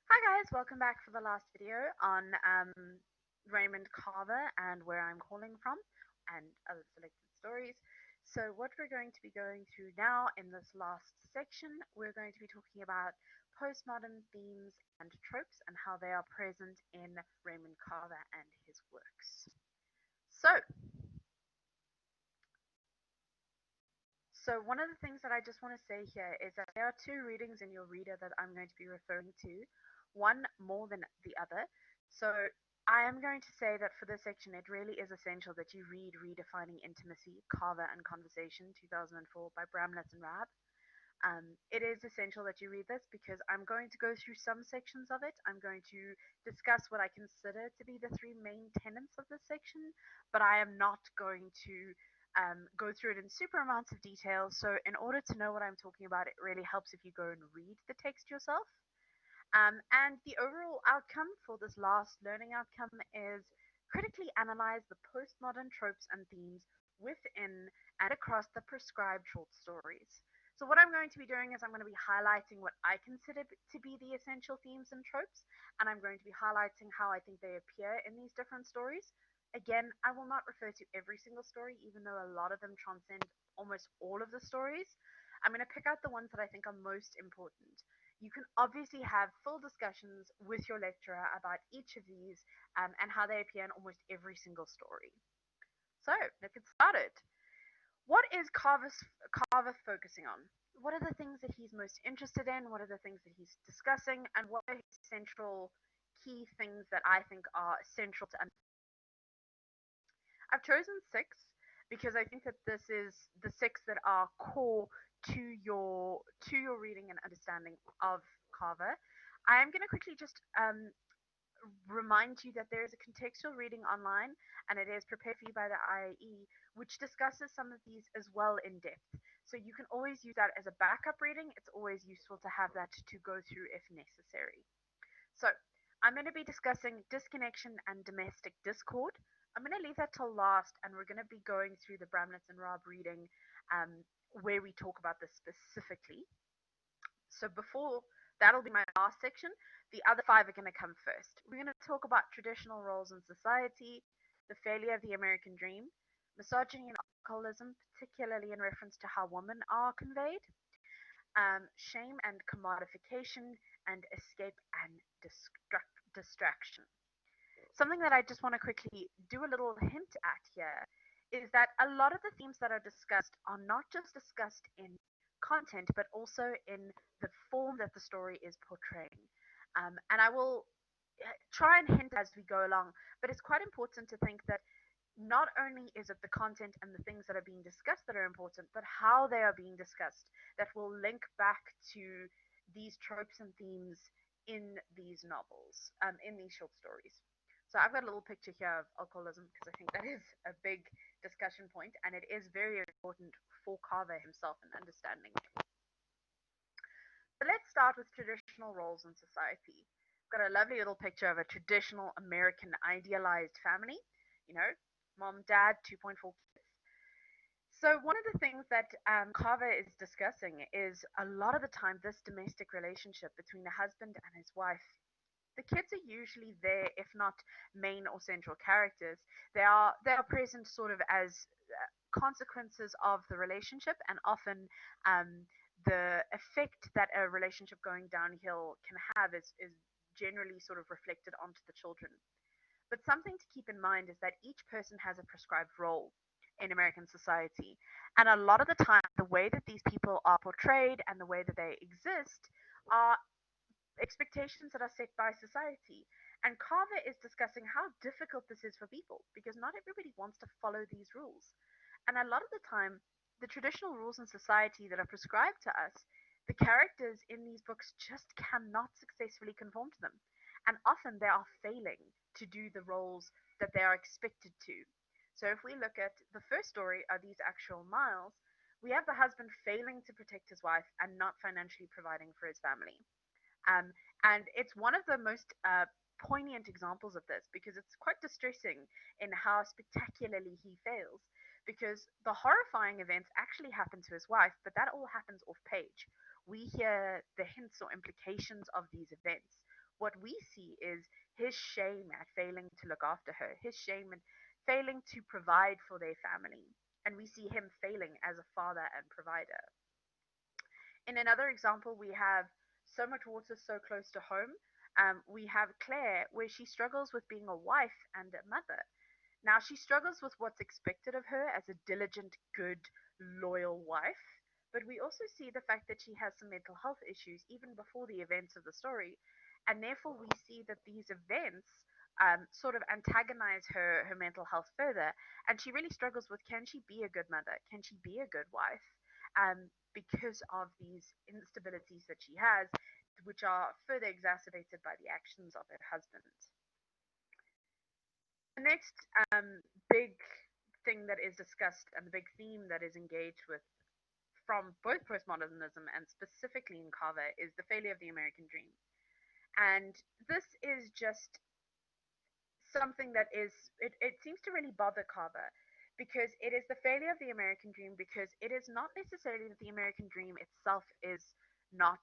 Hi guys, welcome back for the last video on Raymond Carver and where I'm calling from and other selected stories. So what we're going to be going through now in this last section, we're going to be talking about postmodern themes and tropes and how they are present in Raymond Carver and his works. So, so one of the things that I just want to say here is that there are two readings in your reader that I'm going to be referring to, one more than the other. So I am going to say that for this section, it really is essential that you read Redefining Intimacy, Carver and Conversation, 2004 by Bramlett and Rabb. It is essential that you read this because I'm going to go through some sections of it. I'm going to discuss what I consider to be the three main tenets of this section, but I am not going to go through it in super amounts of detail. So, in order to know what I'm talking about, it really helps if you go and read the text yourself. And the overall outcome for this last learning outcome is critically analyze the postmodern tropes and themes within and across the prescribed short stories. So, what I'm going to be doing is I'm going to be highlighting what I consider to be the essential themes and tropes, and I'm going to be highlighting how I think they appear in these different stories. Again, I will not refer to every single story, even though a lot of them transcend almost all of the stories. I'm going to pick out the ones that I think are most important. You can obviously have full discussions with your lecturer about each of these and how they appear in almost every single story. So, let's get started. What is Carver focusing on? What are the things that he's most interested in? What are the things that he's discussing? And what are his central key things that I think are central to understanding? I've chosen six because I think that this is the six that are core to your reading and understanding of Carver. I am going to quickly just remind you that there is a contextual reading online, and it is prepared for you by the IAE, which discusses some of these as well in depth. So you can always use that as a backup reading. It's always useful to have that to go through if necessary. So I'm going to be discussing disconnection and domestic discord. I'm going to leave that till last, and we're going to be going through the Bramlett and Robb reading um, where we talk about this specifically. So before that'll be my last section. The other five are going to come first. We're going to talk about traditional roles in society, the failure of the American dream, misogyny and alcoholism, particularly in reference to how women are conveyed, shame and commodification, and escape and distraction. Something that I just want to quickly do a little hint at here is that a lot of the themes that are discussed are not just discussed in content, but also in the form that the story is portraying. And I will try and hint as we go along, but it's quite important to think that not only is it the content and the things that are being discussed that are important, but how they are being discussed that will link back to these tropes and themes in these novels, in these short stories. So I've got a little picture here of alcoholism because I think that is a big discussion point, and it is very important for Carver himself in understanding it. So let's start with traditional roles in society. I've got a lovely little picture of a traditional American idealized family. You know, mom, dad, 2.4 kids. So one of the things that Carver is discussing is a lot of the time this domestic relationship between the husband and his wife. The kids are usually there, if not main or central characters. They are present sort of as consequences of the relationship, and often the effect that a relationship going downhill can have is generally sort of reflected onto the children. But something to keep in mind is that each person has a prescribed role in American society. And a lot of the time, the way that these people are portrayed and the way that they exist are expectations that are set by society. And Carver is discussing how difficult this is for people because not everybody wants to follow these rules. And a lot of the time, the traditional rules in society that are prescribed to us, the characters in these books just cannot successfully conform to them. And often they are failing to do the roles that they are expected to. So if we look at the first story, Are These Actual Miles? We have the husband failing to protect his wife and not financially providing for his family. Um, and it's one of the most poignant examples of this because it's quite distressing in how spectacularly he fails. Because the horrifying events actually happen to his wife, but that all happens off page. We hear the hints or implications of these events. what we see is his shame at failing to look after her, his shame at failing to provide for their family. And we see him failing as a father and provider. In another example, we have So Much Water, So Close to Home. We have Claire, where she struggles with being a wife and a mother. Now, she struggles with what's expected of her as a diligent, good, loyal wife, but we also see the fact that she has some mental health issues even before the events of the story, and therefore we see that these events sort of antagonize her mental health further, and she really struggles with, can she be a good mother? Can she be a good wife? Because of these instabilities that she has, which are further exacerbated by the actions of her husband. The next big thing that is discussed and the big theme that is engaged with from both postmodernism and specifically in Carver is the failure of the American dream. And this is just something that it seems to really bother Carver because it is the failure of the American dream, because it is not necessarily that the American dream itself is not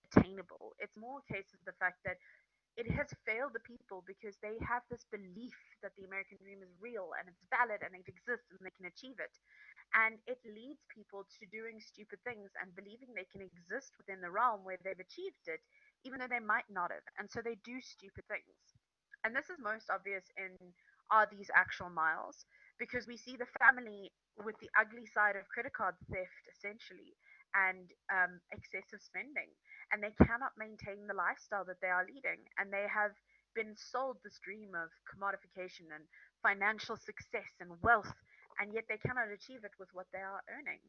attainable. It's more a case of the fact that it has failed the people because they have this belief that the American dream is real and it's valid and it exists and they can achieve it. And it leads people to doing stupid things and believing they can exist within the realm where they've achieved it, even though they might not have. And so they do stupid things. And this is most obvious in Are These Actual Miles? Because we see the family with the ugly side of credit card theft, essentially, and excessive spending. And they cannot maintain the lifestyle that they are leading. And they have been sold this dream of commodification and financial success and wealth, and yet they cannot achieve it with what they are earning.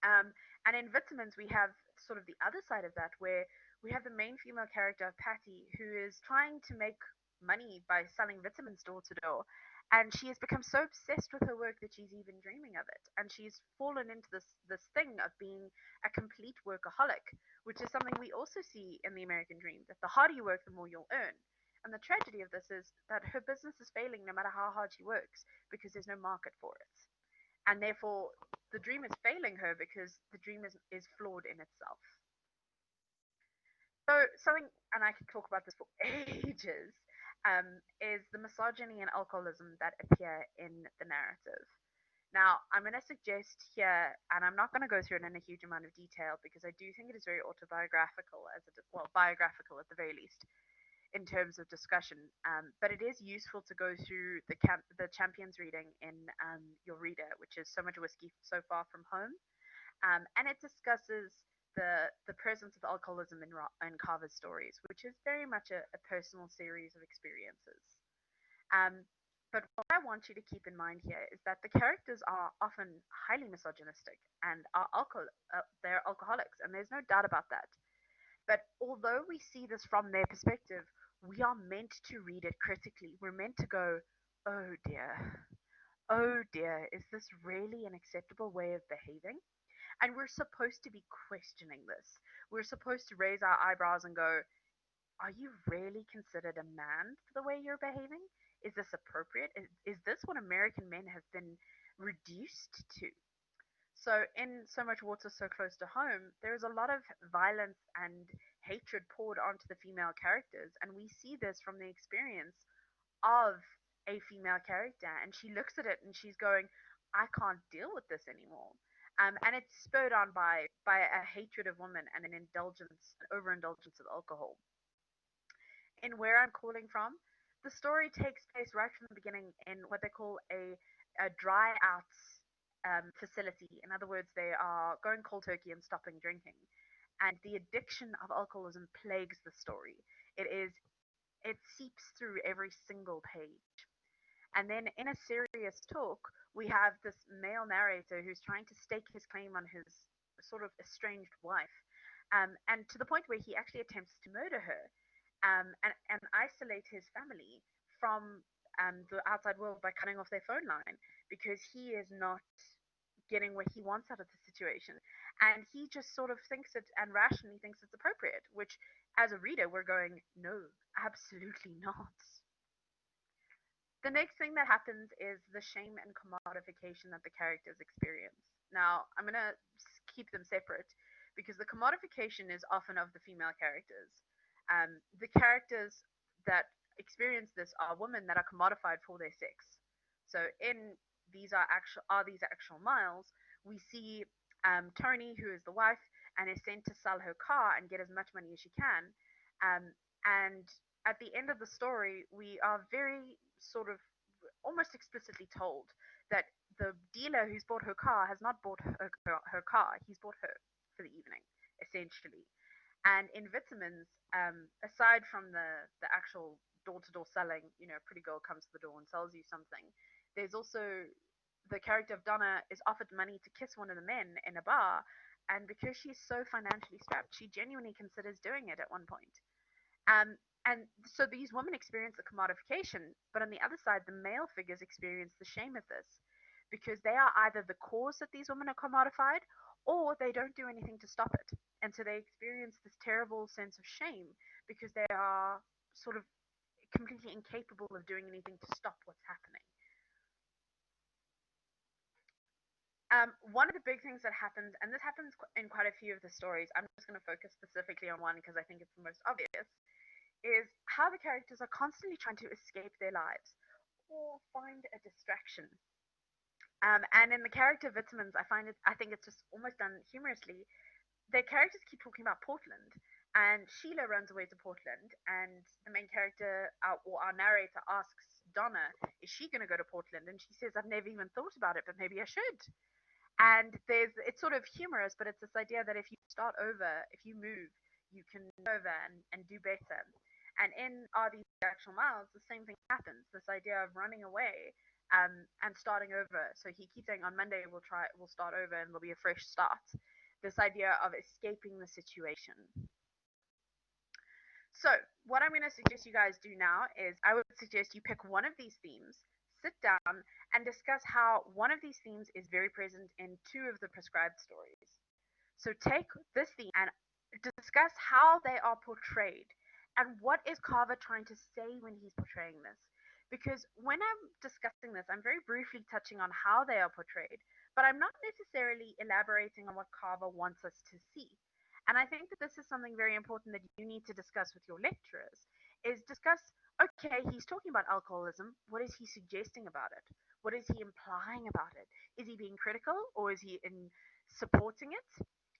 Um, and in Vitamins, we have sort of the other side of that, where we have the main female character, Patty, who is trying to make money by selling vitamins door to door. And she has become so obsessed with her work that she's even dreaming of it. And she's fallen into this thing of being a complete workaholic, which is something we also see in the American dream, that the harder you work, the more you'll earn. And the tragedy of this is that her business is failing no matter how hard she works because there's no market for it. And therefore, the dream is failing her because the dream is flawed in itself. So, something, and I could talk about this for ages, is the misogyny and alcoholism that appear in the narrative. Now, I'm going to suggest here, and I'm not going to go through it in a huge amount of detail because I do think it is very autobiographical, well, biographical at the very least, in terms of discussion. But it is useful to go through the Champions reading in your reader, which is So Much Whiskey So Far From Home, and it discusses the presence of alcoholism in Carver's stories, which is very much a personal series of experiences. Um, but what I want you to keep in mind here is that the characters are often highly misogynistic and they're alcoholics, and there's no doubt about that. But although we see this from their perspective, we are meant to read it critically. We're meant to go, oh dear, oh dear, is this really an acceptable way of behaving? And we're supposed to be questioning this. We're supposed to raise our eyebrows and go, are you really considered a man for the way you're behaving? Is this appropriate? Is this what American men have been reduced to? So, in So Much Water, So Close to Home, there is a lot of violence and hatred poured onto the female characters, and we see this from the experience of a female character, and she looks at it and she's going, I can't deal with this anymore. And it's spurred on by a hatred of women and an overindulgence of alcohol. In Where I'm Calling From, the story takes place right from the beginning in what they call a dry out facility. In other words, they are going cold turkey and stopping drinking. And the addiction of alcoholism plagues the story. It seeps through every single page. And then in a serious talk, we have this male narrator who's trying to stake his claim on his sort of estranged wife, and to the point where he actually attempts to murder her, and isolate his family from the outside world by cutting off their phone line because he is not getting what he wants out of the situation. And he just sort of thinks it and rationally thinks it's appropriate, which as a reader, we're going, no, absolutely not. The next thing that happens is the shame and commodification that the characters experience. Now, I'm going to keep them separate because the commodification is often of the female characters. The characters that experience this are women that are commodified for their sex. So in these actual miles, we see Tony, who is the wife, and is sent to sell her car and get as much money as she can. And at the end of the story, we are very sort of almost explicitly told that the dealer who's bought her car has not bought her car, he's bought her for the evening, essentially. And in vitamins, aside from the actual door to door selling, pretty girl comes to the door and sells you something, there's also the character of Donna is offered money to kiss one of the men in a bar, and because she's so financially strapped, she genuinely considers doing it at one point. And so these women experience the commodification, but on the other side, the male figures experience the shame of this because they are either the cause that these women are commodified or they don't do anything to stop it. And so they experience this terrible sense of shame because they are sort of completely incapable of doing anything to stop what's happening. One of the big things that happens, and this happens in quite a few of the stories, I'm just going to focus specifically on one because I think it's the most obvious, is how the characters are constantly trying to escape their lives or find a distraction. And in the character Vitamins, I think it's just almost done humorously. Their characters keep talking about Portland, and Sheila runs away to Portland, and the main character, or our narrator, asks Donna, "Is she going to go to Portland?" And she says, "I've never even thought about it, but maybe I should." And it's sort of humorous, but it's this idea that if you start over, if you move, you can move over and do better. And in Are These Actual Miles, the same thing happens. This idea of running away and starting over. So he keeps saying on Monday we'll start over and there'll be a fresh start. This idea of escaping the situation. So, what I'm going to suggest you guys do now is I would suggest you pick one of these themes, sit down, and discuss how one of these themes is very present in two of the prescribed stories. So, take this theme and discuss how they are portrayed and what is Carver trying to say when he's portraying this. Because when I'm discussing this, I'm very briefly touching on how they are portrayed, but I'm not necessarily elaborating on what Carver wants us to see. And I think that this is something very important that you need to discuss with your lecturers is discuss, okay, he's talking about alcoholism. What is he suggesting about it? What is he implying about it? Is he being critical or is he in supporting it?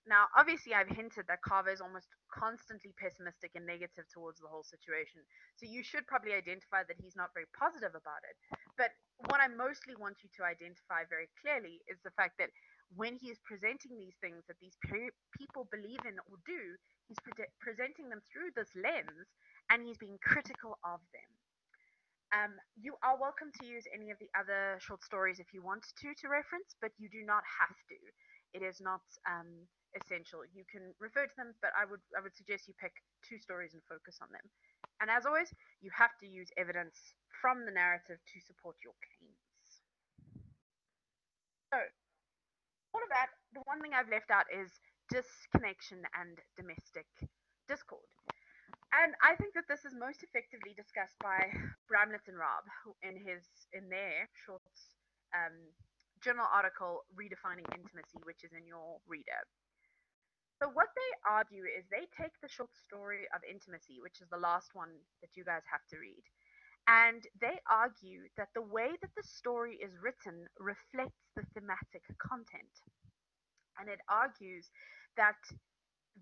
Now, obviously, I've hinted that Carver is almost constantly pessimistic and negative towards the whole situation. So you should probably identify that he's not very positive about it. But what I mostly want you to identify very clearly is the fact that when he is presenting these things that these people believe in or do, he's presenting them through this lens and he's being critical of them. You are welcome to use any of the other short stories if you want to reference, but you do not have to. It is not essential. You can refer to them, but I would suggest you pick two stories and focus on them. And as always, you have to use evidence from the narrative to support your claims. So, all of that, the one thing I've left out is disconnection and domestic discord. And I think that this is most effectively discussed by Bramlett and Robb in their short um, journal article Redefining Intimacy, which is in your reader. So what they argue is they take the short story of intimacy, which is the last one that you guys have to read, and they argue that the way that the story is written reflects the thematic content. And it argues that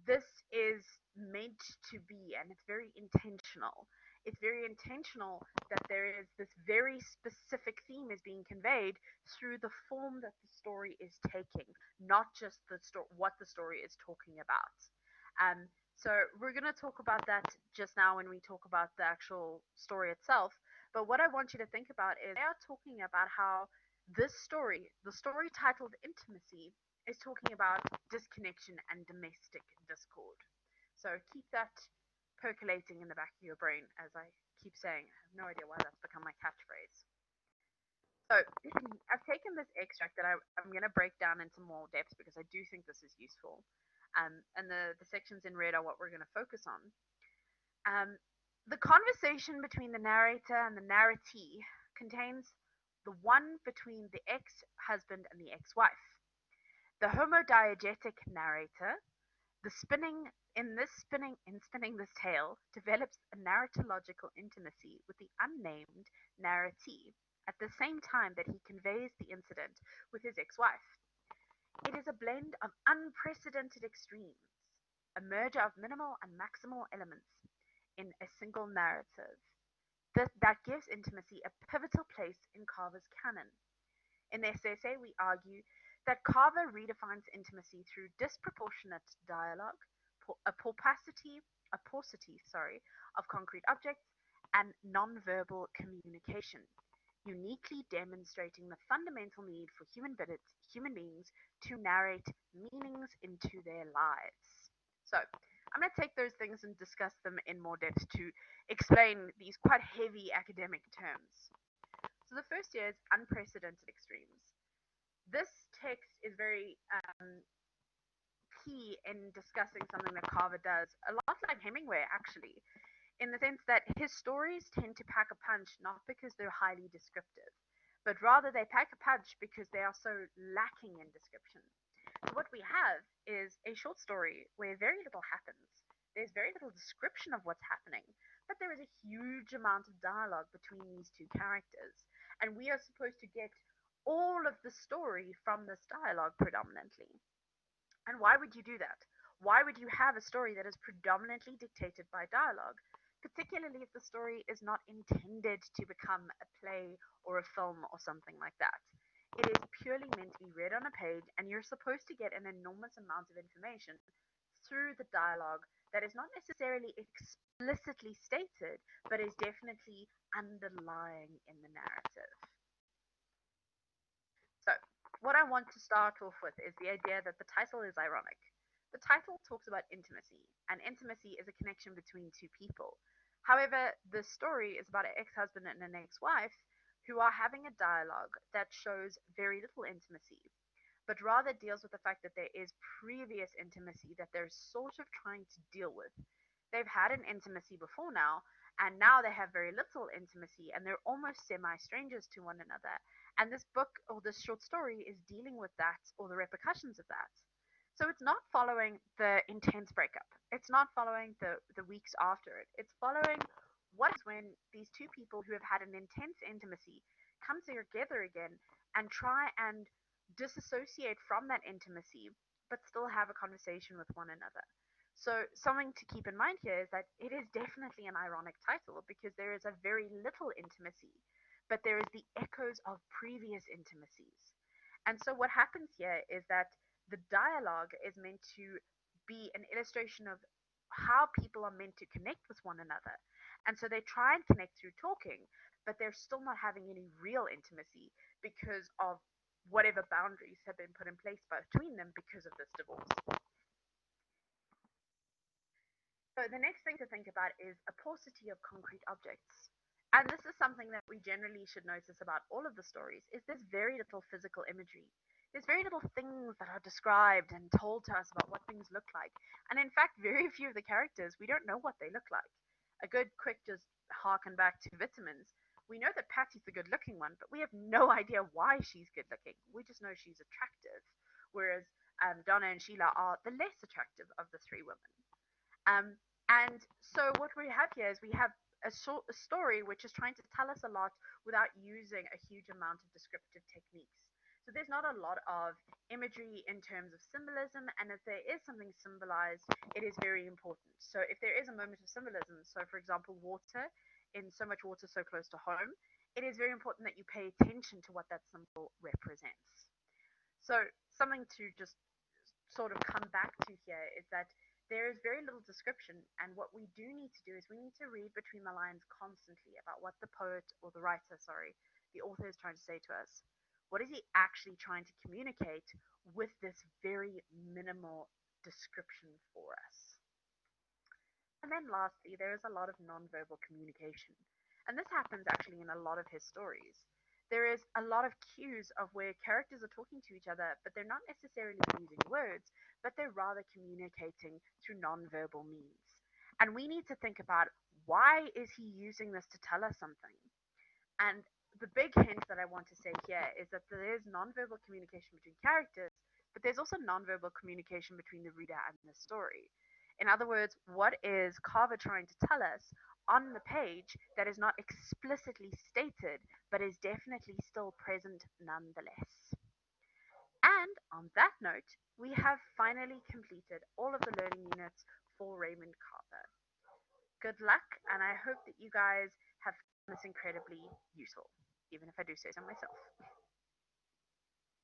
this is meant to be, and it's very intentional. It's very intentional that there is this very specific theme is being conveyed through the form that the story is taking, not just what the story is talking about. So we're going to talk about that just now when we talk about the actual story itself. But what I want you to think about is they are talking about how this story, the story titled Intimacy, is talking about disconnection and domestic discord. So keep that percolating in the back of your brain, as I keep saying. I have no idea why that's become my catchphrase. So I've taken this extract that I'm going to break down into more depth because I do think this is useful. And the sections in red are what we're going to focus on. The conversation between the narrator and the narratee contains the one between the ex-husband and the ex-wife, the homodiegetic narrator, the spinning In spinning this tale, develops a narratological intimacy with the unnamed narratee at the same time that he conveys the incident with his ex-wife. It is a blend of unprecedented extremes, a merger of minimal and maximal elements in a single narrative. That gives intimacy a pivotal place in Carver's canon. In this essay, we argue that Carver redefines intimacy through disproportionate dialogue, a paucity of concrete objects, and nonverbal communication, uniquely demonstrating the fundamental need for human beings to narrate meanings into their lives. So, I'm going to take those things and discuss them in more depth to explain these quite heavy academic terms. So, the first here is unprecedented extremes. This text is very key in discussing something that Carver does, a lot like Hemingway, actually, in the sense that his stories tend to pack a punch not because they're highly descriptive, but rather they pack a punch because they are so lacking in description. So what we have is a short story where very little happens. There's very little description of what's happening, but there is a huge amount of dialogue between these two characters, and we are supposed to get all of the story from this dialogue predominantly. And why would you do that? Why would you have a story that is predominantly dictated by dialogue, particularly if the story is not intended to become a play or a film or something like that? It is purely meant to be read on a page, and you're supposed to get an enormous amount of information through the dialogue that is not necessarily explicitly stated, but is definitely underlying in the narrative. So, what I want to start off with is the idea that the title is ironic. The title talks about intimacy, and intimacy is a connection between two people. However, the story is about an ex husband and an ex wife who are having a dialogue that shows very little intimacy, but rather deals with the fact that there is previous intimacy that they're sort of trying to deal with. They've had an intimacy before now, and now they have very little intimacy, and they're almost semi strangers to one another. And this book or this short story is dealing with that or the repercussions of that. So it's not following the intense breakup. It's not following the weeks after it. It's following what is when these two people who have had an intense intimacy come together again and try and disassociate from that intimacy, but still have a conversation with one another. So something to keep in mind here is that it is definitely an ironic title because there is a very little intimacy, but there is the echoes of previous intimacies. And so what happens here is that the dialogue is meant to be an illustration of how people are meant to connect with one another. And so they try and connect through talking, but they're still not having any real intimacy because of whatever boundaries have been put in place between them because of this divorce. So the next thing to think about is a paucity of concrete objects. And this is something that we generally should notice about all of the stories, is there's very little physical imagery. There's very little things that are described and told to us about what things look like. And in fact, very few of the characters, we don't know what they look like. A good quick just harken back to vitamins. We know that Patty's the good looking one, but we have no idea why she's good looking. We just know she's attractive. Whereas Donna and Sheila are the less attractive of the three women. Um, and so what we have here is we have a story which is trying to tell us a lot without using a huge amount of descriptive techniques. So there's not a lot of imagery in terms of symbolism, and if there is something symbolized, it is very important. So if there is a moment of symbolism, so for example, water, in So Much Water, So Close to Home, it is very important that you pay attention to what that symbol represents. So something to just sort of come back to here is that there is very little description, and what we do need to do is we need to read between the lines constantly about what the poet or the writer, sorry, the author is trying to say to us. What is he actually trying to communicate with this very minimal description for us? And then lastly, there is a lot of nonverbal communication. And this happens actually in a lot of his stories. There is a lot of cues of where characters are talking to each other, but they're not necessarily using words, but they're rather communicating through nonverbal means. And we need to think about why is he using this to tell us something? And the big hint that I want to say here is that there is nonverbal communication between characters, but there's also nonverbal communication between the reader and the story. In other words, what is Carver trying to tell us on the page that is not explicitly stated but is definitely still present nonetheless? And on that note, we have finally completed all of the learning units for Raymond Carver. Good luck, and I hope that you guys have found this incredibly useful, even if I do say so myself.